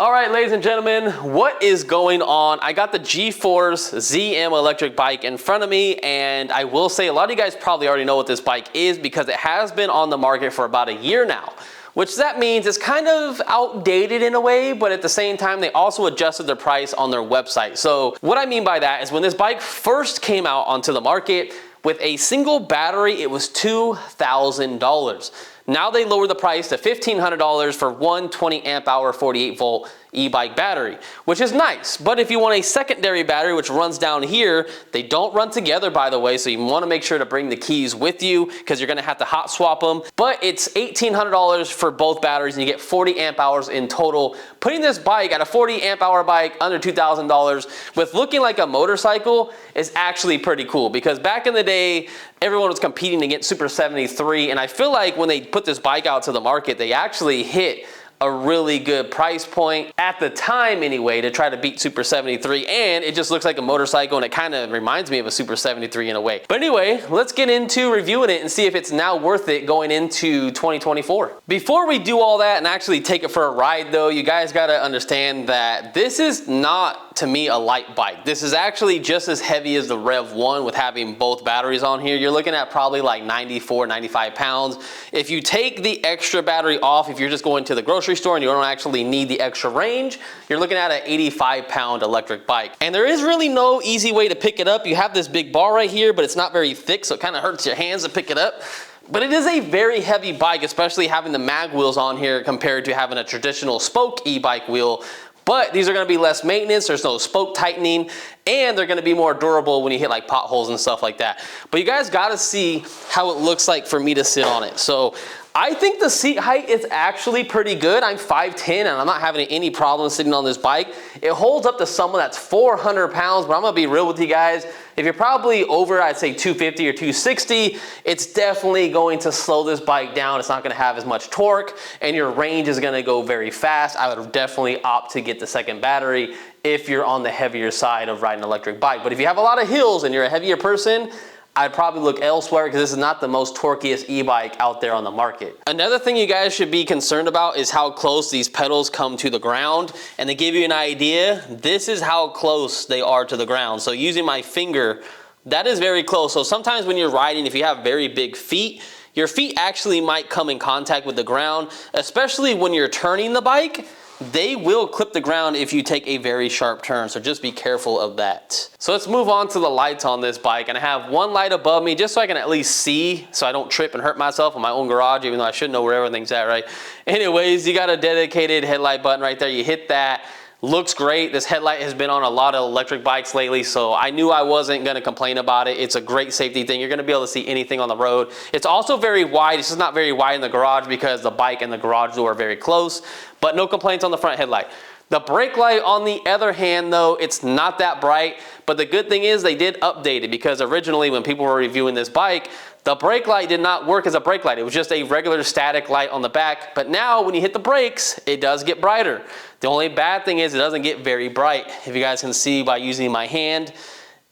All right, ladies and gentlemen, what is going on? I got the G-Force ZM electric bike in front of me, and I will say a lot of you guys probably already know what this bike is because it has been on the market for about a year now, which that means it's kind of outdated in a way, but at the same time, they also adjusted their price on their website. So what I mean by that is when this bike first came out onto the market, with a single battery, it was $2,000. Now they lowered the price to $1,500 for one 20 amp hour 48 volt e-bike battery, which is nice. But if you want a secondary battery, which runs down here, they don't run together, by the way, so you want to make sure to bring the keys with you because you're going to have to hot swap them. But it's $1,800 for both batteries and you get 40 amp hours in total. Putting this bike at a 40 amp hour bike under $2,000 with looking like a motorcycle is actually pretty cool, because back in the day, everyone was competing against Super 73, and I feel like when they put this bike out to the market, they actually hit a really good price point at the time anyway to try to beat Super 73, and it just looks like a motorcycle and it kind of reminds me of a Super 73 in a way. But anyway, let's get into reviewing it and see if it's now worth it going into 2024. Before we do all that and actually take it for a ride though, you guys gotta understand that this is not, to me, a light bike. This is actually just as heavy as the Rev 1 with having both batteries on here. You're looking at probably like 94, 95 pounds. If you take the extra battery off, if you're just going to the grocery store and you don't actually need the extra range, you're looking at an 85-pound electric bike. And there is really no easy way to pick it up. You have this big bar right here, but it's not very thick, so it kind of hurts your hands to pick it up. But it is a very heavy bike, especially having the mag wheels on here compared to having a traditional spoke e-bike wheel. But these are going to be less maintenance, there's no spoke tightening, and they're going to be more durable when you hit like potholes and stuff like that. But you guys got to see how it looks like for me to sit on it. So I think the seat height is actually pretty good. I'm 5'10", and I'm not having any problem sitting on this bike. It holds up to someone that's 400 pounds, but I'm gonna be real with you guys. If you're probably over, I'd say 250 or 260, it's definitely going to slow this bike down. It's not gonna have as much torque, and your range is gonna go very fast. I would definitely opt to get the second battery if you're on the heavier side of riding an electric bike. But if you have a lot of hills and you're a heavier person, I'd probably look elsewhere because this is not the most torquiest e-bike out there on the market. Another thing you guys should be concerned about is how close these pedals come to the ground. And to give you an idea, this is how close they are to the ground. So using my finger, that is very close. So sometimes when you're riding, if you have very big feet, your feet actually might come in contact with the ground, especially when you're turning the bike. They will clip the ground if you take a very sharp turn, so just be careful of that. So let's move on to the lights on this bike, and I have one light above me just so I can at least see, so I don't trip and hurt myself in my own garage, even though I should know where everything's at, right? Anyways, you got a dedicated headlight button right there. You hit that. Looks great. This headlight has been on a lot of electric bikes lately, so I knew I wasn't going to complain about it. It's a great safety thing. You're going to be able to see anything on the road. It's also very wide. It's just not very wide in the garage because the bike and the garage door are very close, but no complaints on the front headlight. The brake light, on the other hand, though, it's not that bright, but the good thing is they did update it, because originally when people were reviewing this bike, the brake light did not work as a brake light. It was just a regular static light on the back, but now when you hit the brakes, it does get brighter. The only bad thing is it doesn't get very bright. If you guys can see by using my hand,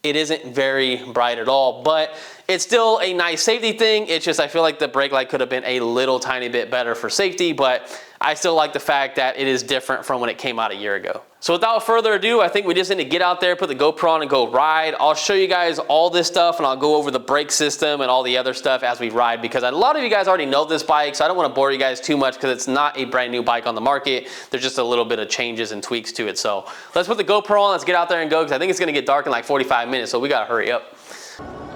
it isn't very bright at all, but it's still a nice safety thing. It's just I feel like the brake light could have been a little tiny bit better for safety, but I still like the fact that it is different from when it came out a year ago. So without further ado, I think we just need to get out there, put the GoPro on and go ride. I'll show you guys all this stuff, and I'll go over the brake system and all the other stuff as we ride, because a lot of you guys already know this bike, so I don't want to bore you guys too much because it's not a brand new bike on the market. There's just a little bit of changes and tweaks to it. So let's put the GoPro on, let's get out there and go, because I think it's going to get dark in like 45 minutes, so we got to hurry up.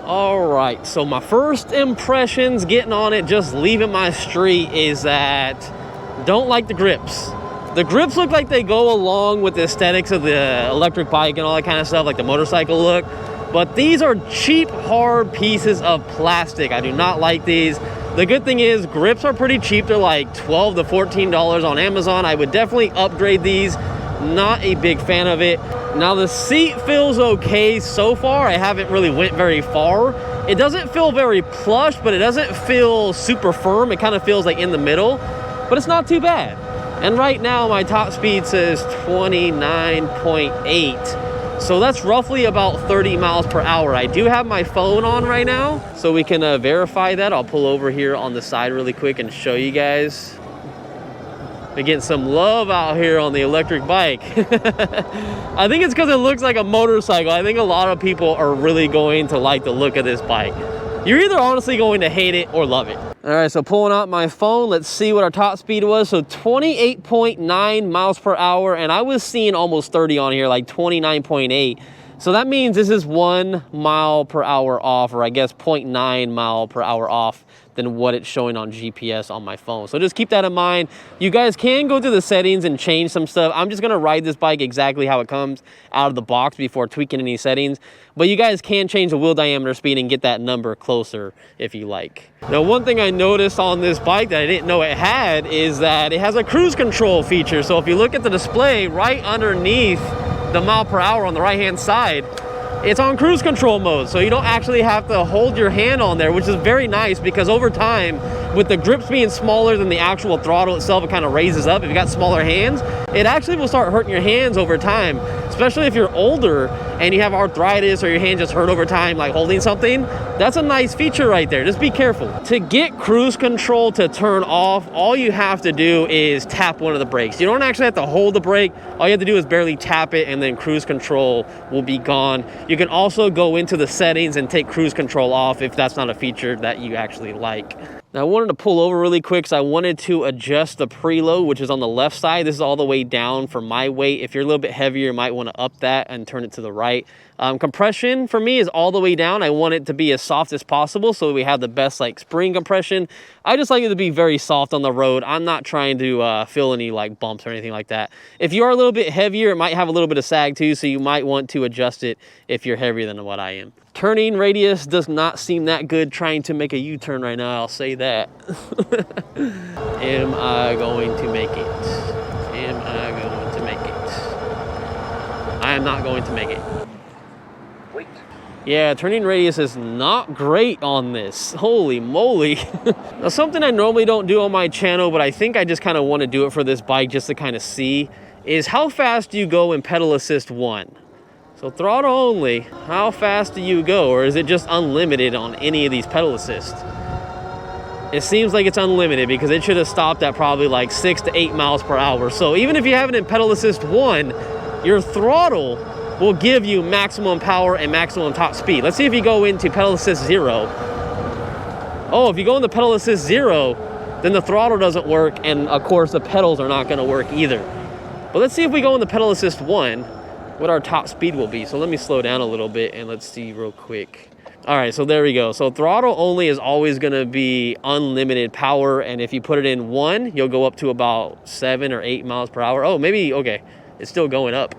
All right, so my first impressions getting on it, just leaving my street, is that don't like the grips. The grips look like they go along with the aesthetics of the electric bike and all that kind of stuff, like the motorcycle look. But these are cheap, hard pieces of plastic. I do not like these. The good thing is grips are pretty cheap. They're like $12 to $14 on Amazon. I would definitely upgrade these. Not a big fan of it. Now the seat feels okay so far. I haven't really went very far. It doesn't feel very plush, but it doesn't feel super firm. It kind of feels like in the middle, but it's not too bad. And right now my top speed says 29.8. So that's roughly about 30 miles per hour. I do have my phone on right now, so we can verify that. I'll pull over here on the side really quick and show you guys. We're getting some love out here on the electric bike. I think it's because it looks like a motorcycle. I think a lot of people are really going to like the look of this bike. You're either honestly going to hate it or love it. All right, so pulling out my phone, let's see what our top speed was. So 28.9 miles per hour, and I was seeing almost 30 on here, like 29.8. So that means this is 1 mile per hour off, or I guess 0.9 mile per hour off than what it's showing on GPS on my phone. So just keep that in mind. You guys can go through the settings and change some stuff. I'm just gonna ride this bike exactly how it comes out of the box before tweaking any settings. But you guys can change the wheel diameter speed and get that number closer if you like. Now, one thing I noticed on this bike that I didn't know it had is that it has a cruise control feature. So if you look at the display right underneath the mile per hour on the right hand side, it's on cruise control mode, so you don't actually have to hold your hand on there, which is very nice because over time, with the grips being smaller than the actual throttle itself, it kind of raises up. If you got smaller hands, it actually will start hurting your hands over time, especially if you're older and you have arthritis or your hand just hurt over time, like holding something. That's a nice feature right there. Just be careful. To get cruise control to turn off, all you have to do is tap one of the brakes. You don't actually have to hold the brake. All you have to do is barely tap it and then cruise control will be gone. You can also go into the settings and take cruise control off if that's not a feature that you actually like. Now, I wanted to pull over really quick because I wanted to adjust the preload, which is on the left side. This is all the way down for my weight. If you're a little bit heavier, you might want to up that and turn it to the right. Compression for me is all the way down. I want it to be as soft as possible so we have the best like spring compression. I just like it to be very soft on the road. I'm not trying to feel any like bumps or anything like that. If you are a little bit heavier, it might have a little bit of sag too, so you might want to adjust it if you're heavier than what I am. Turning radius does not seem that good trying to make a U-turn right now, I'll say that. Am I going to make it? Am I going to make it? I am not going to make it. Wait. Yeah, turning radius is not great on this. Holy moly. Now, something I normally don't do on my channel, but I think I just kind of want to do it for this bike just to kind of see, is how fast do you go in pedal assist 1? So throttle only, how fast do you go? Or is it just unlimited on any of these pedal assists? It seems like it's unlimited because it should have stopped at probably like 6 to 8 miles per hour. So even if you have it in pedal assist 1, your throttle will give you maximum power and maximum top speed. Let's see if you go into pedal assist 0. Oh, if you go into pedal assist 0, then the throttle doesn't work, and of course the pedals are not gonna work either. But let's see if we go into pedal assist 1, what our top speed will be. So let me slow down a little bit and let's see real quick. All right, so there we go. So throttle only is always gonna be unlimited power, and if you put it in 1, you'll go up to about 7 or 8 miles per hour. Oh, maybe, okay, it's still going up.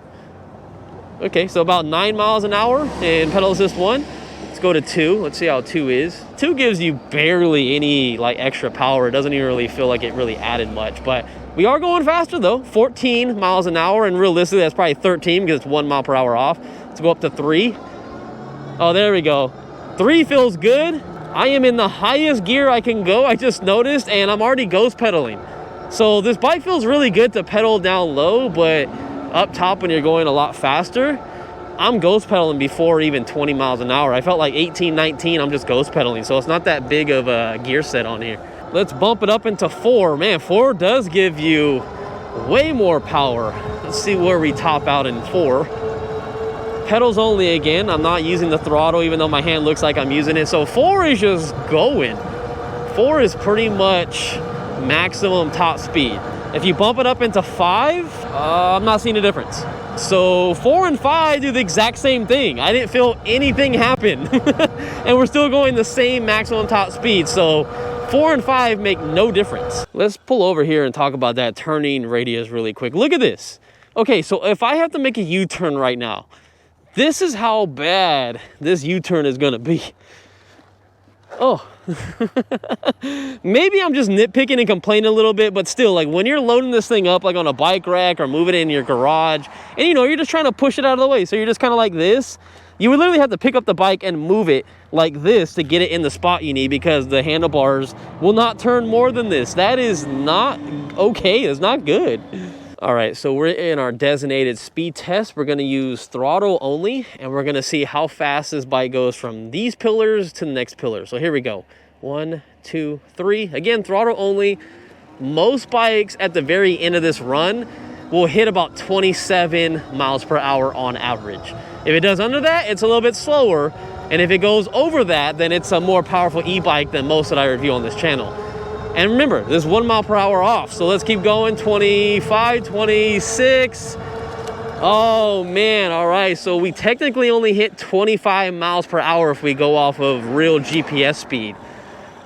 Okay, so about 9 miles an hour in pedal assist 1. Let's go to 2. Let's see how 2 is. 2 gives you barely any like extra power. It doesn't even really feel like it really added much, but we are going faster though, 14 miles an hour, and realistically that's probably 13 because it's 1 mile per hour off. Let's go up to 3. Oh, there we go. 3 feels good. I am in the highest gear I can go, I just noticed, and I'm already ghost pedaling. So this bike feels really good to pedal down low, but up top when you're going a lot faster, I'm ghost pedaling before even 20 miles an hour. I felt like 18, 19, I'm just ghost pedaling, so it's not that big of a gear set on here. Let's bump it up into 4. Man, 4 does give you way more power. Let's see where we top out in 4. Pedals only again. I'm not using the throttle even though my hand looks like I'm using it. So 4 is just going. 4 is pretty much maximum top speed. If you bump it up into 5, I'm not seeing a difference. So 4 and 5 do the exact same thing. I didn't feel anything happen. And we're still going the same maximum top speed. So 4 and 5 make no difference. Let's pull over here and talk about that turning radius really quick. Look at this. Okay, so if I have to make a U-turn right now, this is how bad this U-turn is gonna be. Oh, maybe I'm just nitpicking and complaining a little bit, but still, like when you're loading this thing up like on a bike rack or moving it in your garage, and you know, you're just trying to push it out of the way. So you're just kind of like this. You would literally have to pick up the bike and move it like this to get it in the spot you need because the handlebars will not turn more than this. That is not okay. It's not good. All right, so we're in our designated speed test. We're gonna use throttle only, and we're gonna see how fast this bike goes from these pillars to the next pillar. So here we go. 1, 2, 3. Again, throttle only. most bikes at the very end of this run will hit about 27 miles per hour on average. If it does under that, it's a little bit slower. And if it goes over that, then it's a more powerful e-bike than most that I review on this channel. And remember, this is 1 mile per hour off. So let's keep going, 25, 26. Oh man, all right. So we technically only hit 25 miles per hour if we go off of real GPS speed.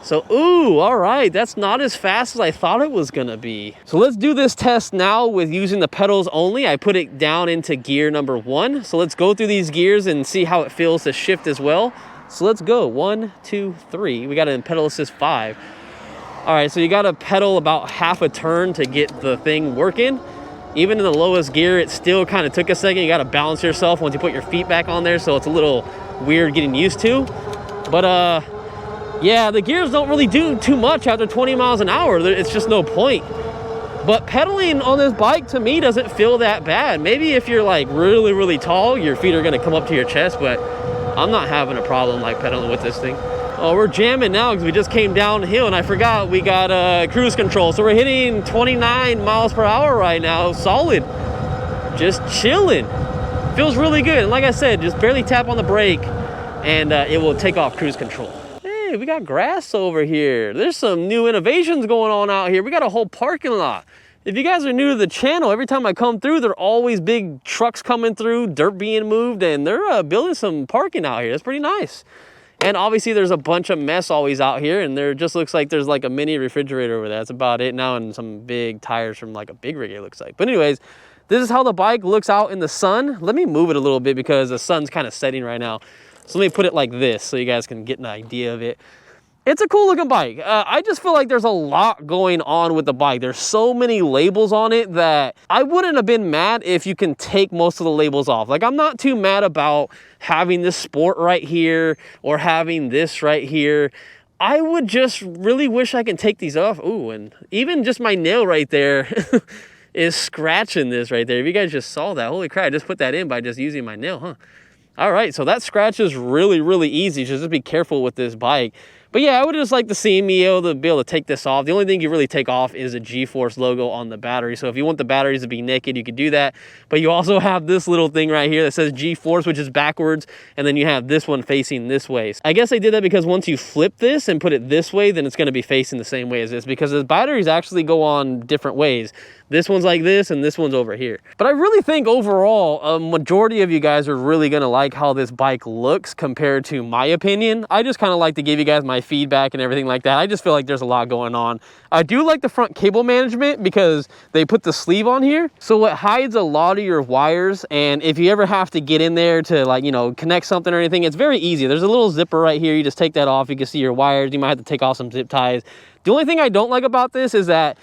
So, ooh, all right, that's not as fast as I thought it was gonna be. So let's do this test now with using the pedals only. I put it down into gear number 1. So let's go through these gears and see how it feels to shift as well. So let's go, 1, 2, 3. We got it in pedal assist 5. All right, so you gotta pedal about half a turn to get the thing working. Even in the lowest gear, it still kind of took a second. You gotta balance yourself once you put your feet back on there, so it's a little weird getting used to. But yeah, the gears don't really do too much after 20 miles an hour. It's just no point. But pedaling on this bike to me doesn't feel that bad. Maybe if you're like really, really tall, your feet are gonna come up to your chest, but I'm not having a problem like pedaling with this thing. Oh, we're jamming now because we just came down the hill and I forgot we got cruise control. So we're hitting 29 miles per hour right now, solid. Just chilling. Feels really good. And like I said, just barely tap on the brake and it will take off cruise control. Hey, we got grass over here. There's some new innovations going on out here. We got a whole parking lot. If you guys are new to the channel, every time I come through, there are always big trucks coming through, dirt being moved, and they're building some parking out here. That's pretty nice. And obviously there's a bunch of mess always out here, and there just looks like there's like a mini refrigerator over there. That's about it now, and some big tires from like a big rig, it looks like. But anyways, this is how the bike looks out in the sun. Let me move it a little bit because the sun's kind of setting right now. So let me put it like this so you guys can get an idea of it. It's a cool looking bike. I just feel like there's a lot going on with the bike. There's so many labels on it that I wouldn't have been mad if you can take most of the labels off. Like, I'm not too mad about having this sport right here or having this right here. I would just really wish I can take these off. Ooh, and even just my nail right there is scratching this right there. If you guys just saw that, holy crap, I just put that in by just using my nail, huh? All right, so that scratch is really, really easy. So just be careful with this bike. But yeah, I would just like to see me able to take this off. The only thing you really take off is a G-Force logo on the battery. So if you want the batteries to be naked, you could do that. But you also have this little thing right here that says G-Force, which is backwards. And then you have this one facing this way. I guess they did that because once you flip this and put it this way, then it's going to be facing the same way as this, because the batteries actually go on different ways. This one's like this, and this one's over here. But I really think overall, a majority of you guys are really gonna like how this bike looks compared to my opinion. I just kind of like to give you guys my feedback and everything like that. I just feel like there's a lot going on. I do like the front cable management because they put the sleeve on here. So it hides a lot of your wires. And if you ever have to get in there to, like, you know, connect something or anything, it's very easy. There's a little zipper right here. You just take that off. You can see your wires. You might have to take off some zip ties. The only thing I don't like about this is that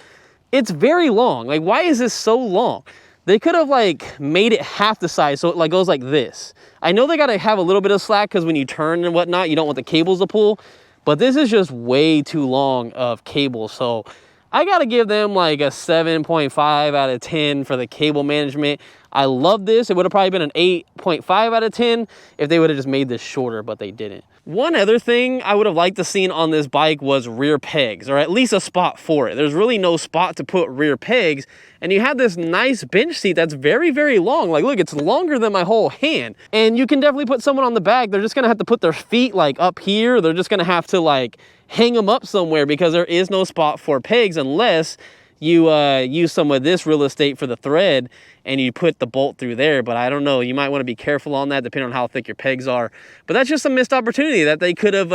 it's very long. Like, why is this so long? They could have like made it half the size so it like goes like this. I know they gotta have a little bit of slack because when you turn and whatnot, you don't want the cables to pull, but this is just way too long of cable. So I gotta give them like a 7.5 out of 10 for the cable management. I love this. It would have probably been an 8.5 out of 10 if they would have just made this shorter, but they didn't. One other thing I would have liked to seen on this bike was rear pegs, or at least a spot for it. There's really no spot to put rear pegs, and you have this nice bench seat that's very, very long. Like, look, it's longer than my whole hand. And you can definitely put someone on the back. They're just gonna have to put their feet like up here. They're just gonna have to like hang them up somewhere because there is no spot for pegs unless you use some of this real estate for the thread and you put the bolt through there. But I don't know, you might want to be careful on that depending on how thick your pegs are. But that's just a missed opportunity that they could have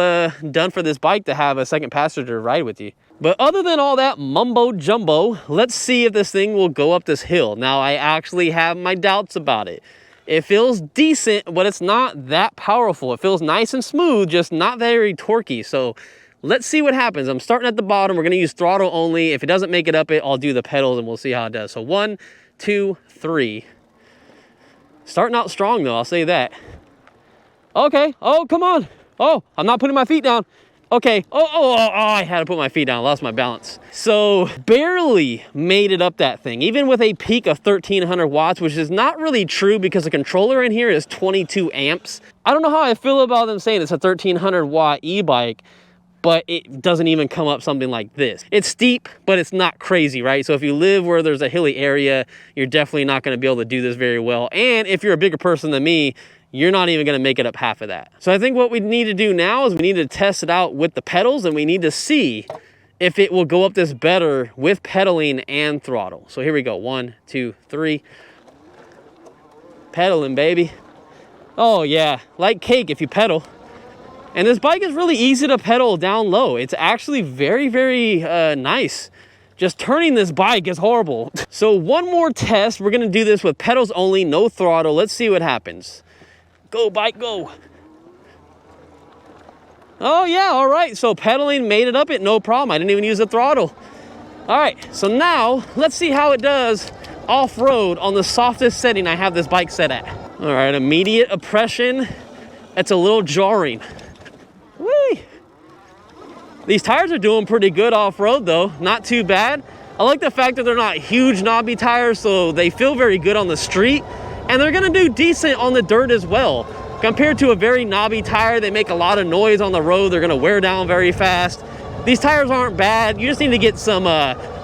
done for this bike to have a second passenger ride with you. But other than all that mumbo jumbo, let's see if this thing will go up this hill. Now, I actually have my doubts about it. It feels decent, but it's not that powerful. It feels nice and smooth, just not very torquey. So let's see what happens. I'm starting at the bottom. We're gonna use throttle only. If it doesn't make it up, I'll do the pedals and we'll see how it does. So 1, 2, 3. Starting out strong though, I'll say that. Okay, oh, come on. Oh, I'm not putting my feet down. Okay, oh, I had to put my feet down, I lost my balance. So barely made it up that thing, even with a peak of 1300 watts, which is not really true because the controller in here is 22 amps. I don't know how I feel about them saying it's a 1300 watt e-bike. but it doesn't even come up something like this. It's steep, but it's not crazy, right? So if you live where there's a hilly area, you're definitely not gonna be able to do this very well. And if you're a bigger person than me, you're not even gonna make it up half of that. So I think what we need to do now is we need to test it out with the pedals, and we need to see if it will go up this better with pedaling and throttle. So here we go, 1, 2, 3. Pedaling, baby. Oh yeah, like cake if you pedal. And this bike is really easy to pedal down low. It's actually very, very nice. Just turning this bike is horrible. So one more test. We're gonna do this with pedals only, no throttle. Let's see what happens. Go, bike, go. Oh yeah, all right, so pedaling made it up it, no problem. I didn't even use the throttle. All right, so now let's see how it does off-road on the softest setting I have this bike set at. All right, immediate oppression. It's a little jarring. Whee! These tires are doing pretty good off-road though, not too bad. I like the fact that they're not huge knobby tires, so they feel very good on the street, and they're gonna do decent on the dirt as well. Compared to a very knobby tire, they make a lot of noise on the road. They're gonna wear down very fast. These tires aren't bad. You just need to get some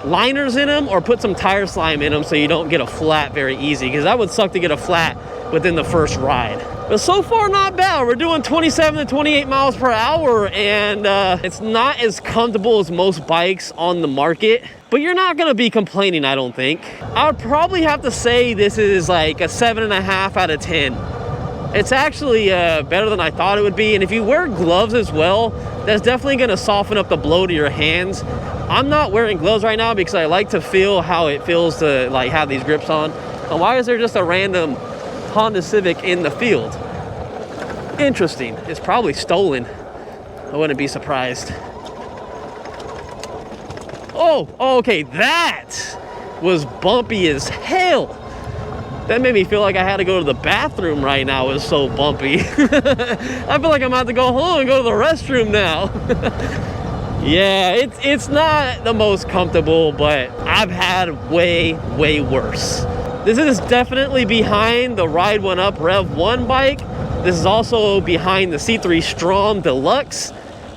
liners in them or put some tire slime in them so you don't get a flat very easy, because that would suck to get a flat within the first ride. But so far, not bad. We're doing 27 to 28 miles per hour, and it's not as comfortable as most bikes on the market, but you're not gonna be complaining, I don't think. I would probably have to say this is like a 7.5 out of 10. It's actually better than I thought it would be. And if you wear gloves as well, that's definitely gonna soften up the blow to your hands. I'm not wearing gloves right now because I like to feel how it feels to like have these grips on. And why is there just a random Honda Civic in the field? Interesting. It's probably stolen. I wouldn't be surprised. Oh, okay, that was bumpy as hell. That made me feel like I had to go to the bathroom right now. It was so bumpy. I feel like I'm about to go home and go to the restroom now. Yeah, it's not the most comfortable, but I've had way, way worse. This is definitely behind the Ride One Up Rev 1 bike. This is also behind the C3 Strom Deluxe.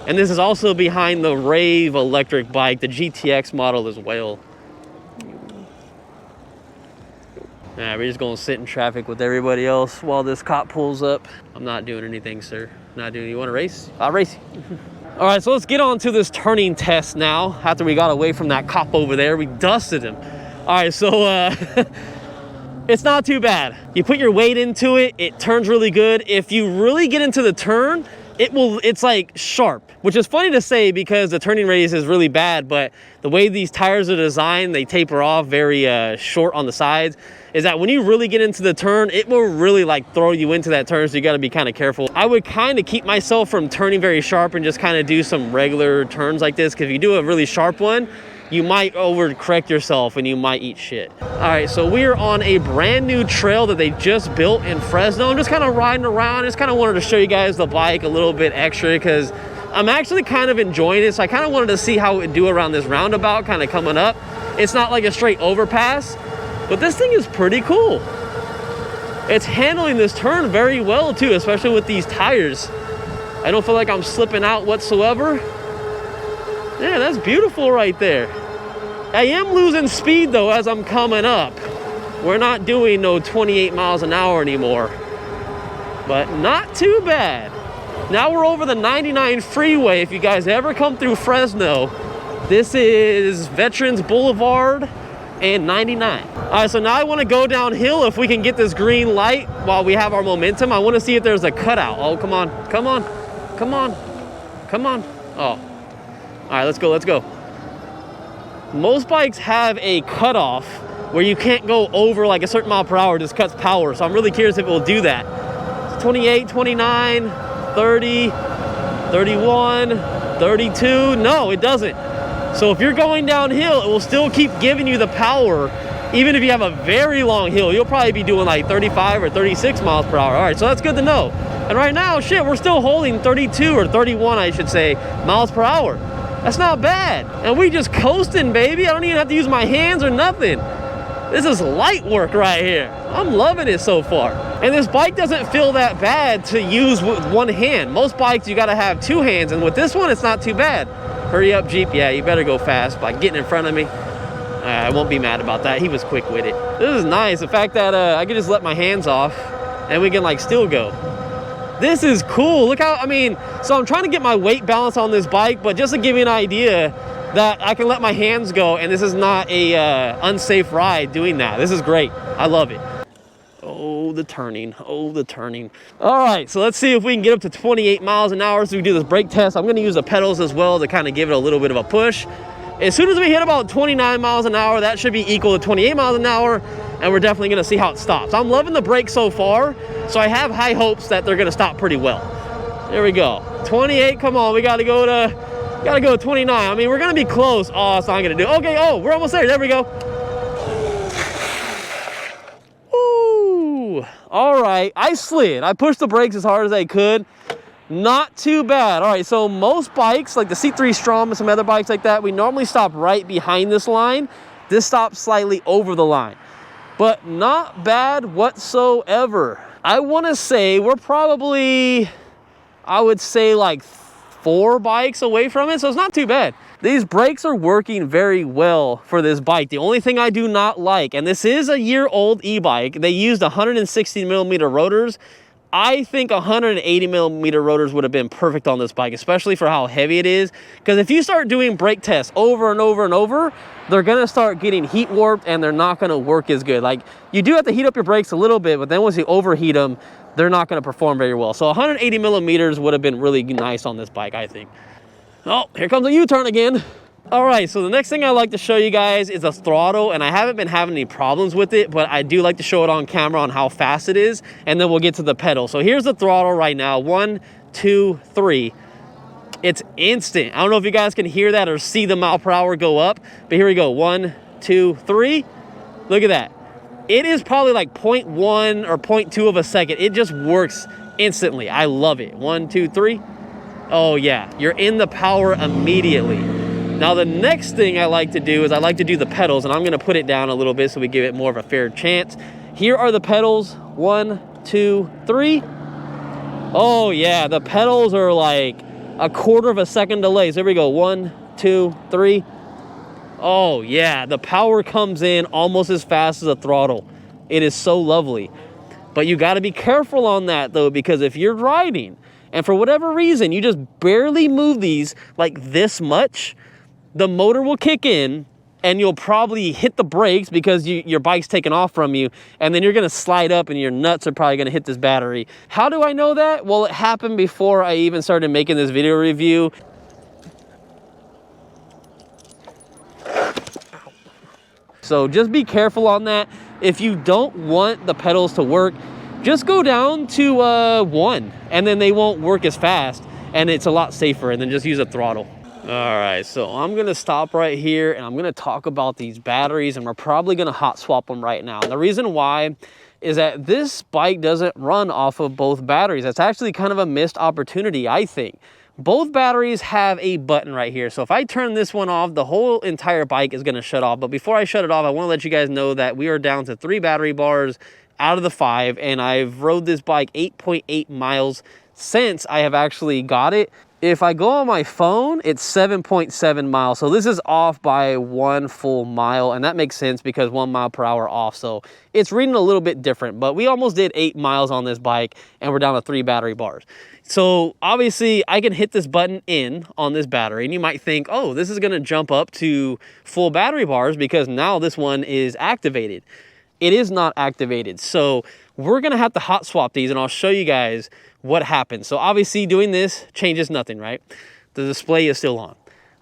And this is also behind the Rave electric bike, the GTX model as well. Nah, we're just gonna sit in traffic with everybody else while this cop pulls up. I'm not doing anything, sir. Not doing. You want to race? I'll race you. All right, so let's get on to this turning test now. After we got away from that cop over there, we dusted him. All right, so it's not too bad. You put your weight into it, it turns really good. If you really get into the turn, it's like sharp, which is funny to say because the turning radius is really bad, but the way these tires are designed, they taper off very short on the sides, is that when you really get into the turn, it will really like throw you into that turn, so you gotta be kind of careful. I would kind of keep myself from turning very sharp and just kind of do some regular turns like this, because if you do a really sharp one, you might overcorrect yourself and you might eat shit. All right, so we are on a brand new trail that they just built in Fresno. I'm just kind of riding around. Just kind of wanted to show you guys the bike a little bit extra because I'm actually kind of enjoying it. So I kind of wanted to see how it would do around this roundabout kind of coming up. It's not like a straight overpass, but this thing is pretty cool. It's handling this turn very well too, especially with these tires. I don't feel like I'm slipping out whatsoever. Yeah, that's beautiful right there. I am losing speed though as I'm coming up. We're not doing no 28 miles an hour anymore, but not too bad. Now we're over the 99 freeway. If you guys ever come through Fresno, this is Veterans Boulevard and 99. All right, so now I want to go downhill if we can get this green light while we have our momentum. I want to see if there's a cutout. Oh, come on, come on, come on, come on. Oh, all right, let's go, let's go. Most bikes have a cutoff where you can't go over like a certain mile per hour, it just cuts power. So I'm really curious if it will do that. 28, 29, 30, 31, 32. No, it doesn't. So if you're going downhill, it will still keep giving you the power. Even if you have a very long hill, you'll probably be doing like 35 or 36 miles per hour. All right, so that's good to know. And right now, shit, we're still holding 32 or 31, I should say, miles per hour. That's not bad. And we just coasting, baby. I don't even have to use my hands or nothing. This is light work right here. I'm loving it so far. And this bike doesn't feel that bad to use with one hand. Most bikes, you gotta have two hands, and with this one, it's not too bad. Hurry up, Jeep. Yeah, you better go fast by getting in front of me. I won't be mad about that. He was quick with it. This is nice. The fact that I can just let my hands off and we can like still go. This is cool. Look how, I mean, so I'm trying to get my weight balance on this bike, but just to give you an idea that I can let my hands go and this is not a unsafe ride doing that. This is great. I love it. Oh, the turning. Oh, the turning. All right, so let's see if we can get up to 28 miles an hour so we do this brake test. I'm gonna use the pedals as well to kind of give it a little bit of a push. As soon as we hit about 29 miles an hour, that should be equal to 28 miles an hour, and we're definitely gonna see how it stops. I'm loving the brakes so far, so I have high hopes that they're gonna stop pretty well. There we go. 28, come on, we gotta go to 29. I mean, we're gonna be close. Oh, it's not gonna do. Okay, oh, we're almost there. There we go. Woo! All right, I slid. I pushed the brakes as hard as I could. Not too bad. All right, so most bikes, like the C3 Strom and some other bikes like that, we normally stop right behind this line. This stops slightly over the line, but not bad whatsoever. I wanna say we're probably, I would say like 4 bikes away from it, so it's not too bad. These brakes are working very well for this bike. The only thing I do not like, and this is a year-old e-bike, they used 160 millimeter rotors. I think 180 millimeter rotors would have been perfect on this bike, especially for how heavy it is. Because if you start doing brake tests over and over and over, they're gonna start getting heat warped and they're not gonna work as good. Like, you do have to heat up your brakes a little bit, but then once you overheat them, they're not gonna perform very well. So 180 millimeters would have been really nice on this bike, I think. Oh, here comes a U-turn again. All right, so the next thing I like to show you guys is a throttle, and I haven't been having any problems with it, but I do like to show it on camera on how fast it is, and then we'll get to the pedal. So here's the throttle right now, 1, 2, 3. It's instant. I don't know if you guys can hear that or see the mile per hour go up, but here we go, 1, 2, 3. Look at that. It is probably like 0.1 or 0.2 of a second. It just works instantly. I love it. 1, 2, 3. Oh yeah, you're in the power immediately. Now the next thing I like to do is I like to do the pedals, and I'm gonna put it down a little bit so we give it more of a fair chance. Here are the pedals, 1, 2, 3. Oh yeah, the pedals are like a quarter of a second delay. So here we go, 1, 2, 3. Oh yeah, the power comes in almost as fast as the throttle. It is so lovely. But you gotta be careful on that though, because if you're riding and for whatever reason, you just barely move these like this much, the motor will kick in and you'll probably hit the brakes because your bike's taken off from you, and then you're gonna slide up and your nuts are probably gonna hit this battery. How do I know that? Well, it happened before I even started making this video review. So just be careful on that. If you don't want the pedals to work, just go down to 1, and then they won't work as fast, and it's a lot safer, and then just use a throttle. All right, so I'm gonna stop right here and I'm gonna talk about these batteries, and we're probably gonna hot swap them right now. And the reason why is that this bike doesn't run off of both batteries. That's actually kind of a missed opportunity, I think. Both batteries have a button right here. So if I turn this one off, the whole entire bike is gonna shut off. But before I shut it off, I wanna let you guys know that we are down to 3 battery bars out of the 5, and I've rode this bike 8.8 miles since I have actually got it. If I go on my phone, it's 7.7 miles. So this is off by 1 full mile, and that makes sense because 1 mile per hour off. So it's reading a little bit different, but we almost did 8 miles on this bike and we're down to 3 battery bars. So obviously I can hit this button in on this battery, and you might think, oh, this is gonna jump up to full battery bars because now this one is activated. It is not activated. So we're gonna have to hot swap these, and I'll show you guys what happens. So obviously doing this changes nothing, right? The display is still on.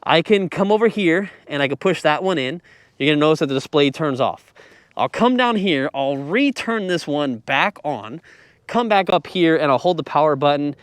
I can come over here and I can push that one in. You're gonna notice that the display turns off. I'll come down here, I'll return this one back on, come back up here, and I'll hold the power button,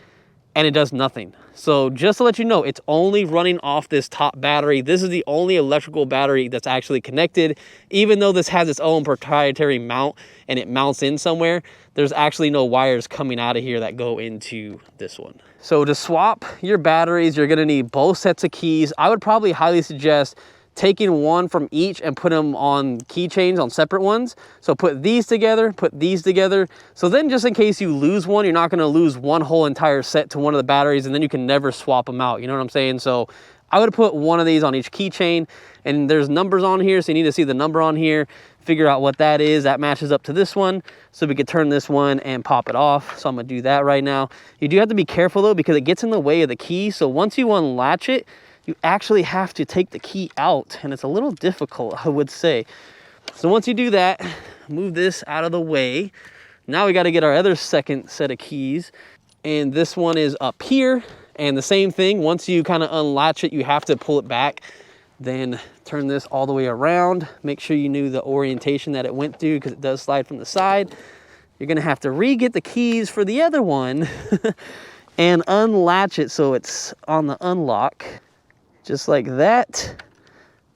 and it does nothing. So just to let you know, it's only running off this top battery. This is the only electrical battery that's actually connected. Even though this has its own proprietary mount and it mounts in somewhere, there's actually no wires coming out of here that go into this one. So to swap your batteries, you're gonna need both sets of keys. I would probably highly suggest taking one from each and put them on keychains on separate ones. So put these together, put these together. So then just in case you lose one, you're not gonna lose one whole entire set to one of the batteries, and then you can never swap them out, you know what I'm saying? So I would put one of these on each keychain, and there's numbers on here, so you need to see the number on here, figure out what that is. That matches up to this one, so we could turn this one and pop it off. So I'm gonna do that right now. You do have to be careful though, because it gets in the way of the key. So once you unlatch it, you actually have to take the key out, and it's a little difficult, I would say. So once you do that, move this out of the way. Now we got to get our other second set of keys, and this one is up here. And the same thing, once you kind of unlatch it, you have to pull it back, then turn this all the way around. Make sure you knew the orientation that it went through, because it does slide from the side. You're gonna have to re-get the keys for the other one and unlatch it so it's on the unlock. Just like that.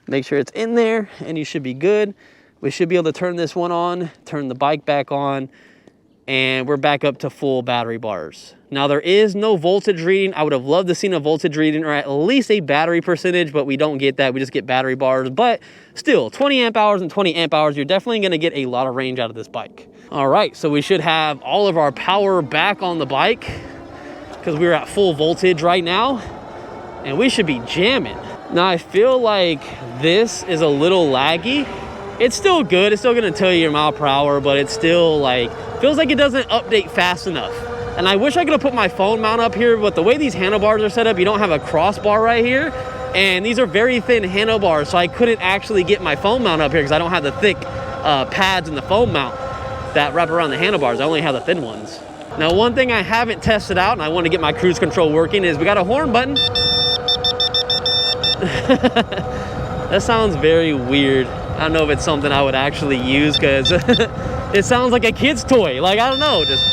Make sure it's in there and you should be good. We should be able to turn this one on, turn the bike back on, and we're back up to full battery bars. Now there is no voltage reading. I would have loved to seen a voltage reading or at least a battery percentage, but we don't get that. We just get battery bars. But still, 20 amp hours and 20 amp hours, you're definitely gonna get a lot of range out of this bike. All right, so we should have all of our power back on the bike because we're at full voltage right now, and we should be jamming. Now I feel like this is a little laggy. It's still good. It's still gonna tell you your mile per hour, but it's still like, feels like it doesn't update fast enough. And I wish I could have put my phone mount up here, but the way these handlebars are set up, you don't have a crossbar right here. And these are very thin handlebars, so I couldn't actually get my phone mount up here because I don't have the thick pads in the phone mount that wrap around the handlebars. I only have the thin ones. Now, one thing I haven't tested out, and I want to get my cruise control working, is we got a horn button. That sounds very weird. I don't know if it's something I would actually use because it sounds like a kid's toy. Like, I don't know, just...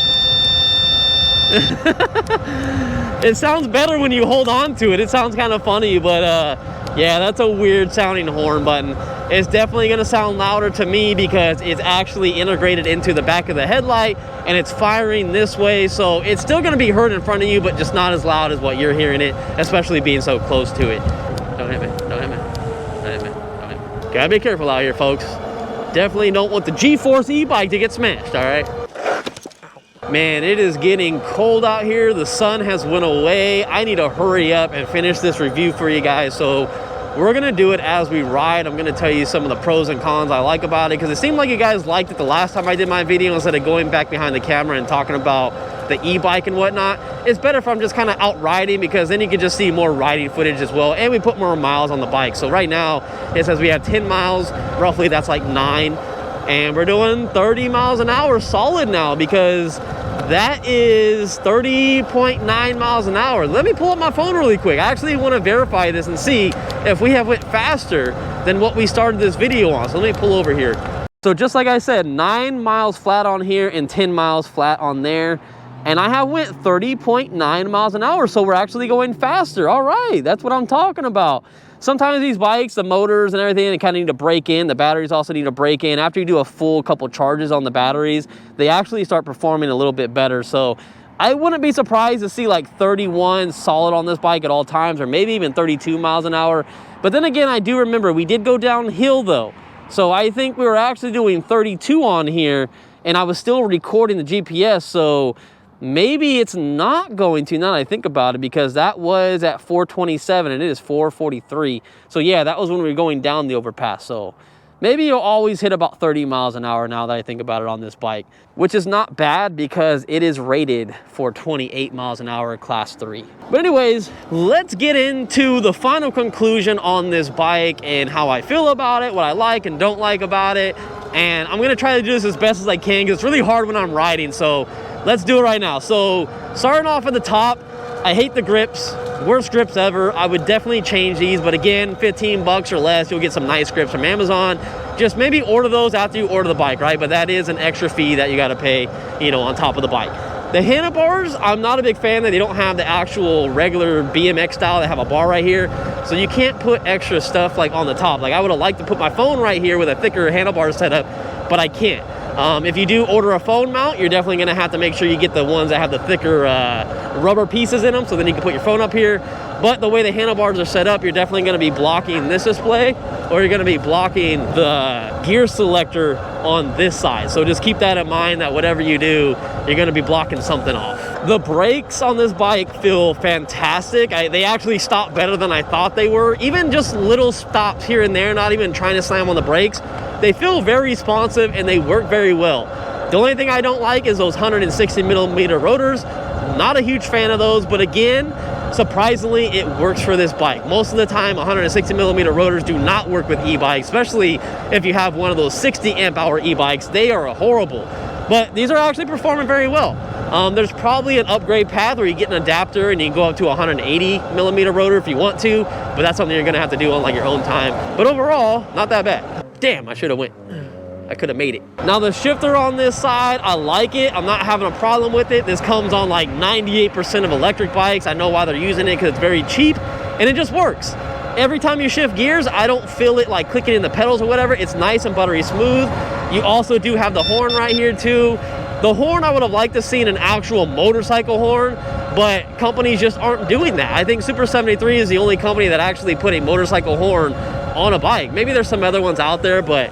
It sounds better when you hold on to it. It sounds kind of funny, but yeah, that's a weird sounding horn button. It's definitely gonna sound louder to me because it's actually integrated into the back of the headlight and it's firing this way, so it's still gonna be heard in front of you, but just not as loud as what you're hearing it, especially being so close to it. Don't hit me, don't hit me, don't hit me, don't hit me. Gotta be careful out here, folks. Definitely don't want the G-Force e-bike to get smashed, all right? Man, it is getting cold out here. The sun has went away. I need to hurry up and finish this review for you guys. So we're gonna do it as we ride. I'm gonna tell you some of the pros and cons I like about it, because it seemed like you guys liked it the last time I did my video. Instead of going back behind the camera and talking about the e-bike and whatnot, it's better if I'm just kind of out riding, because then you can just see more riding footage as well, and we put more miles on the bike. So right now it says we have 10 miles, roughly that's like 9, and we're doing 30 miles an hour solid now, because that is 30.9 miles an hour. Let me pull up my phone really quick. I actually want to verify this and see if we have went faster than what we started this video on. So let me pull over here. So just like I said, 9 miles flat on here and 10 miles flat on there. And I have went 30.9 miles an hour. So we're actually going faster. All right, that's what I'm talking about. Sometimes these bikes, the motors and everything, they kind of need to break in. The batteries also need to break in. After you do a full couple charges on the batteries, they actually start performing a little bit better. So I wouldn't be surprised to see like 31 solid on this bike at all times, or maybe even 32 miles an hour. But then again, I do remember we did go downhill though. So I think we were actually doing 32 on here, and I was still recording the GPS. So maybe it's not going to, now that I think about it, because that was at 427 and it is 443. So yeah, that was when we were going down the overpass. So maybe you'll always hit about 30 miles an hour now that I think about it on this bike, which is not bad because it is rated for 28 miles an hour class 3. But anyways, let's get into the final conclusion on this bike and how I feel about it, what I like and don't like about it. And I'm gonna try to do this as best as I can because it's really hard when I'm riding. So let's do it right now. So starting off at the top, I hate the grips. Worst grips ever. I would definitely change these, but again, 15 bucks or less, you'll get some nice grips from Amazon. Just maybe order those after you order the bike, right? But that is an extra fee that you got to pay, you know, on top of the bike. The handlebars, I'm not a big fan that they don't have the actual regular BMX style. They have a bar right here, so you can't put extra stuff like on the top. Like I would have liked to put my phone right here with a thicker handlebar setup, but I can't. If you do order a phone mount, you're definitely gonna have to make sure you get the ones that have the thicker rubber pieces in them, so then you can put your phone up here. But the way the handlebars are set up, you're definitely going to be blocking this display, or you're going to be blocking the gear selector on this side. So just keep that in mind, that whatever you do, you're going to be blocking something off. The brakes on this bike feel fantastic. They actually stop better than I thought they were. Even just little stops here and there, not even trying to slam on the brakes. They feel very responsive and they work very well. The only thing I don't like is those 160mm rotors. Not a huge fan of those, but again, surprisingly, it works for this bike. Most of the time, 160mm rotors do not work with e-bikes, especially if you have one of those 60 amp hour e-bikes. They are horrible, but these are actually performing very well. There's probably an upgrade path where you get an adapter and you can go up to 180mm rotor if you want to, but that's something you're gonna have to do on like your own time. But overall, not that bad. Damn, I should have went. I could have made it. Now the shifter on this side, I like it. I'm not having a problem with it. This comes on like 98% of electric bikes. I know why they're using it, because it's very cheap and it just works. Every time you shift gears, I don't feel it like clicking in the pedals or whatever. It's nice and buttery smooth. You also do have the horn right here too. The horn, I would have liked to see an actual motorcycle horn, but companies just aren't doing that. I think Super 73 is the only company that actually put a motorcycle horn on a bike. Maybe there's some other ones out there, but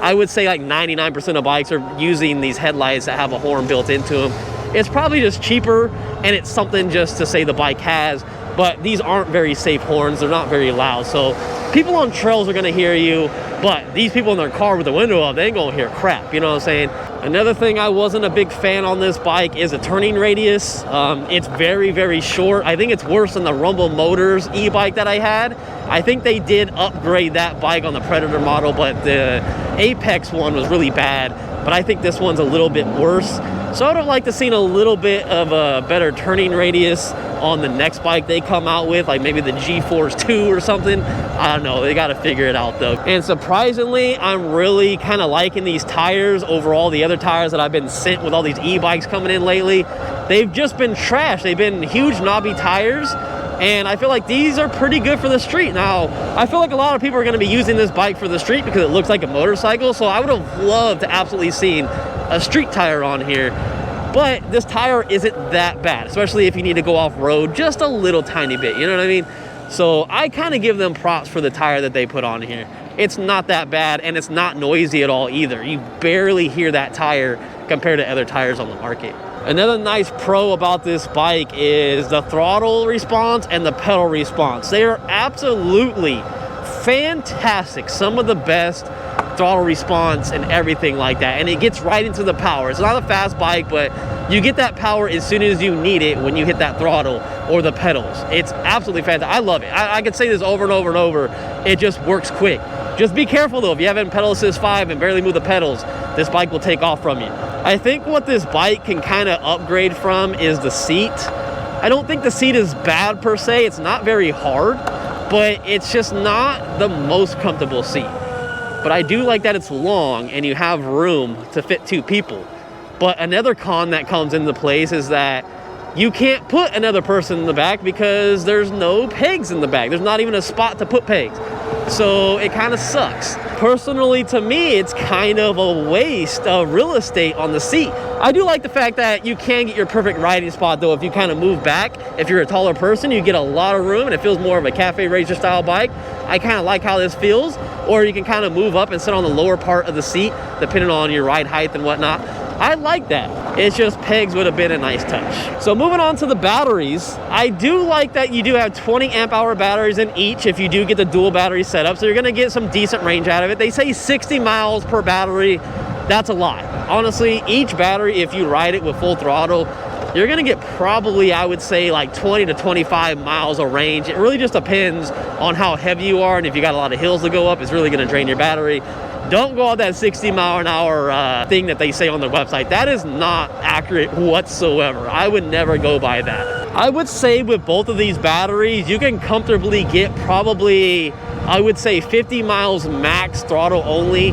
I would say like 99% of bikes are using these headlights that have a horn built into them. It's probably just cheaper, and it's something just to say the bike has, but these aren't very safe horns. They're not very loud. So people on trails are gonna hear you, but these people in their car with the window up, they ain't gonna hear crap, you know what I'm saying? Another thing I wasn't a big fan on this bike is a turning radius. It's very, very short. I think it's worse than the Rumble Motors e-bike that I had. I think they did upgrade that bike on the Predator model, but the Apex one was really bad. But I think this one's a little bit worse. So I would have liked to seen a little bit of a better turning radius on the next bike they come out with, like maybe the G-Force 2 or something. I don't know, they got to figure it out though. And surprisingly, I'm really kind of liking these tires over all the other tires that I've been sent with all these e-bikes coming in lately. They've just been trash. They've been huge knobby tires, and I feel like these are pretty good for the street. Now, I feel like a lot of people are going to be using this bike for the street because it looks like a motorcycle, so I would have loved to absolutely seen a street tire on here. But this tire isn't that bad, especially if you need to go off-road just a little tiny bit, you know what I mean? So I kind of give them props for the tire that they put on here. It's not that bad, and it's not noisy at all either. You barely hear that tire compared to other tires on the market. Another nice pro about this bike is the throttle response and the pedal response. They are absolutely fantastic. Some of the best throttle response and everything like that, and it gets right into the power. It's not a fast bike, but you get that power as soon as you need it when you hit that throttle or the pedals. It's absolutely fantastic. I love it. I could say this over and over and over. It just works quick. Just be careful though. If you have it in pedal assist 5 and barely move the pedals, this bike will take off from you. I think what this bike can kind of upgrade from is the seat. I don't think the seat is bad per se. It's not very hard, but it's just not the most comfortable seat. But I do like that it's long and you have room to fit 2 people. But another con that comes into place is that you can't put another person in the back because there's no pegs in the back. There's not even a spot to put pegs. So it kind of sucks. Personally, to me, it's kind of a waste of real estate on the seat. I do like the fact that you can get your perfect riding spot though if you kind of move back. If you're a taller person, you get a lot of room and it feels more of a cafe racer style bike. I kind of like how this feels. Or you can kind of move up and sit on the lower part of the seat depending on your ride height and whatnot. I like that. It's just pegs would have been a nice touch. So moving on to the batteries, I do like that you do have 20 amp hour batteries in each if you do get the dual battery setup. So you're gonna get some decent range out of it. They say 60 miles per battery. That's a lot. Honestly, each battery, if you ride it with full throttle, you're gonna get probably, I would say, like 20 to 25 miles of range. It really just depends on how heavy you are, and if you got a lot of hills to go up, it's really gonna drain your battery. Don't go on that 60 mile an hour thing that they say on their website. That is not accurate whatsoever. I would never go by that. I would say with both of these batteries, you can comfortably get probably, I would say 50 miles max throttle only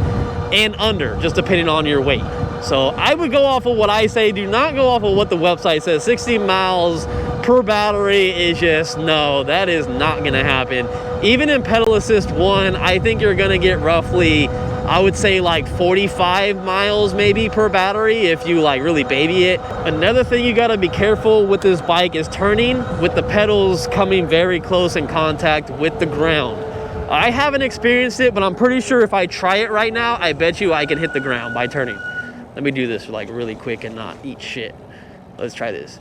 and under, just depending on your weight. So I would go off of what I say. Do not go off of what the website says. 60 miles per battery is just, no, that is not gonna happen. Even in pedal assist 1, I think you're gonna get roughly I would say like 45 miles maybe per battery if you like really baby it. Another thing you gotta be careful with this bike is turning with the pedals coming very close in contact with the ground. I haven't experienced it, but I'm pretty sure if I try it right now, I bet you I can hit the ground by turning. Let me do this like really quick and not eat shit. Let's try this.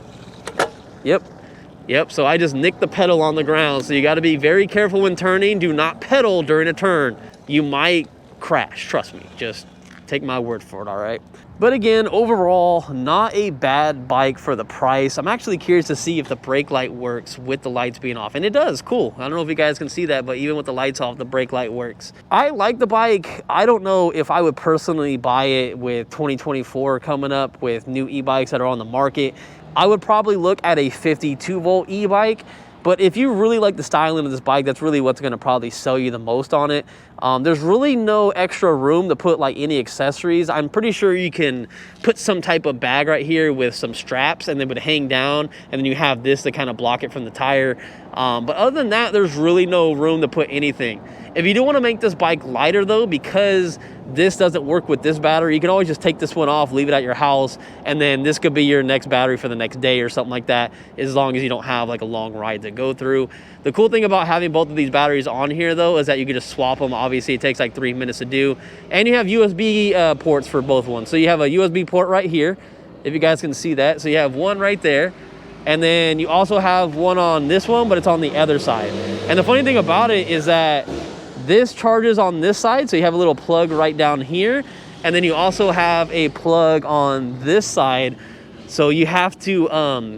Yep, so I just nicked the pedal on the ground. So you gotta be very careful when turning. Do not pedal during a turn. You might crash, trust me. Just take my word for it, all right? But again, overall, not a bad bike for the price. I'm actually curious to see if the brake light works with the lights being off. And it does, cool. I don't know if you guys can see that, but even with the lights off, the brake light works. I like the bike. I don't know if I would personally buy it with 2024 coming up with new e-bikes that are on the market. I would probably look at a 52 volt e-bike. But if you really like the styling of this bike, that's really what's gonna probably sell you the most on it. There's really no extra room to put like any accessories. I'm pretty sure you can put some type of bag right here with some straps and then would hang down, and then you have this to kind of block it from the tire. But other than that, there's really no room to put anything. If you do want to make this bike lighter though, because this doesn't work with this battery, you can always just take this one off, leave it at your house, and then this could be your next battery for the next day or something like that, as long as you don't have like a long ride to go through. The cool thing about having both of these batteries on here though is that you can just swap them. Obviously it takes like 3 minutes to do, and you have USB ports for both ones. So you have a USB port right here, if you guys can see that. So you have one right there, and then you also have one on this one, but it's on the other side. And the funny thing about it is that this charges on this side, so you have a little plug right down here, and then you also have a plug on this side, so you have to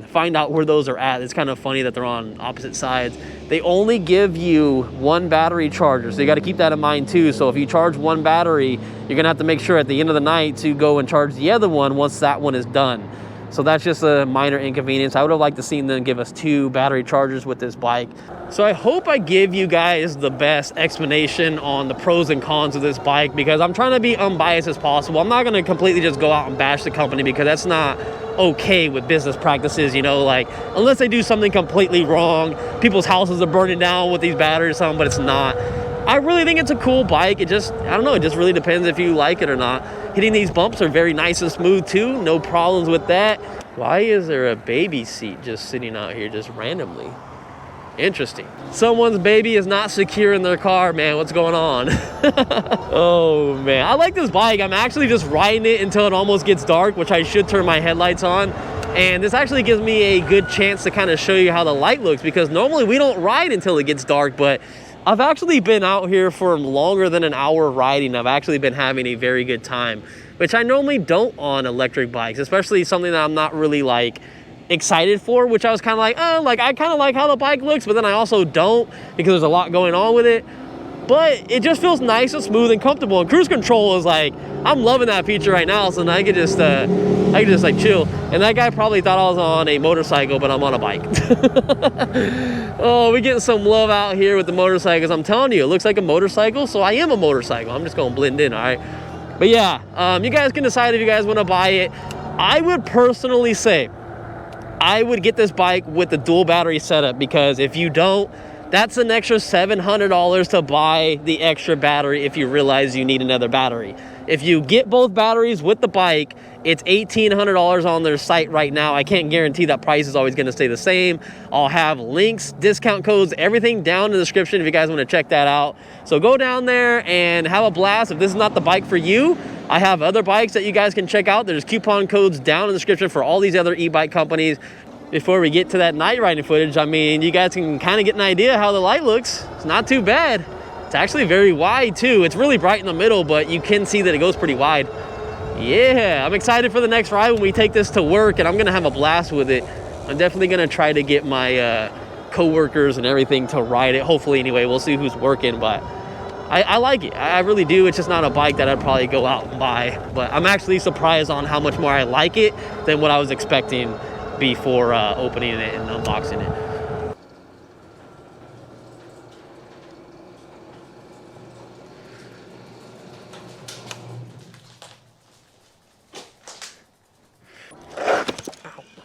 find out where those are at. It's kind of funny that they're on opposite sides. They only give you one battery charger, so you got to keep that in mind too. So if you charge one battery, you're gonna have to make sure at the end of the night to go and charge the other one once that one is done. So that's just a minor inconvenience. I would have liked to see them give us 2 battery chargers with this bike. So I hope I give you guys the best explanation on the pros and cons of this bike, because I'm trying to be unbiased as possible. I'm not gonna completely just go out and bash the company, because that's not okay with business practices, you know, like unless they do something completely wrong. People's houses are burning down with these batteries or something, but it's not. I really think it's a cool bike. It just, I don't know, it just really depends if you like it or not. Hitting these bumps are very nice and smooth too. No problems with that. Why is there a baby seat just sitting out here just randomly? Interesting. Someone's baby is not secure in their car, man. What's going on? Oh man, I like this bike. I'm actually just riding it until it almost gets dark, which I should turn my headlights on. And this actually gives me a good chance to kind of show you how the light looks, because normally we don't ride until it gets dark, but I've actually been out here for longer than an hour riding. I've actually been having a very good time, which I normally don't on electric bikes, especially something that I'm not really like excited for, which I was kind of like, oh, like I kind of like how the bike looks, but then I also don't, because there's a lot going on with it. But it just feels nice and smooth and comfortable. And cruise control is like, I'm loving that feature right now. So now I can just like chill. And that guy probably thought I was on a motorcycle, but I'm on a bike. Oh, we're getting some love out here with the motorcycles. I'm telling you, it looks like a motorcycle, so I am a motorcycle. I'm just gonna blend in, all right? But yeah, you guys can decide if you guys wanna buy it. I would personally say, I would get this bike with the dual battery setup, because if you don't, that's an extra $700 to buy the extra battery if you realize you need another battery. If you get both batteries with the bike, it's $1,800 on their site right now. I can't guarantee that price is always gonna stay the same. I'll have links, discount codes, everything down in the description if you guys wanna check that out. So go down there and have a blast. If this is not the bike for you, I have other bikes that you guys can check out. There's coupon codes down in the description for all these other e-bike companies. Before we get to that night riding footage, I mean, you guys can kind of get an idea how the light looks. It's not too bad. It's actually very wide too. It's really bright in the middle, but you can see that it goes pretty wide. Yeah, I'm excited for the next ride when we take this to work, and I'm gonna have a blast with it. I'm definitely gonna try to get my co-workers and everything to ride it. Hopefully anyway, we'll see who's working, but I like it. I really do. It's just not a bike that I'd probably go out and buy, but I'm actually surprised on how much more I like it than what I was expecting before opening it and unboxing it.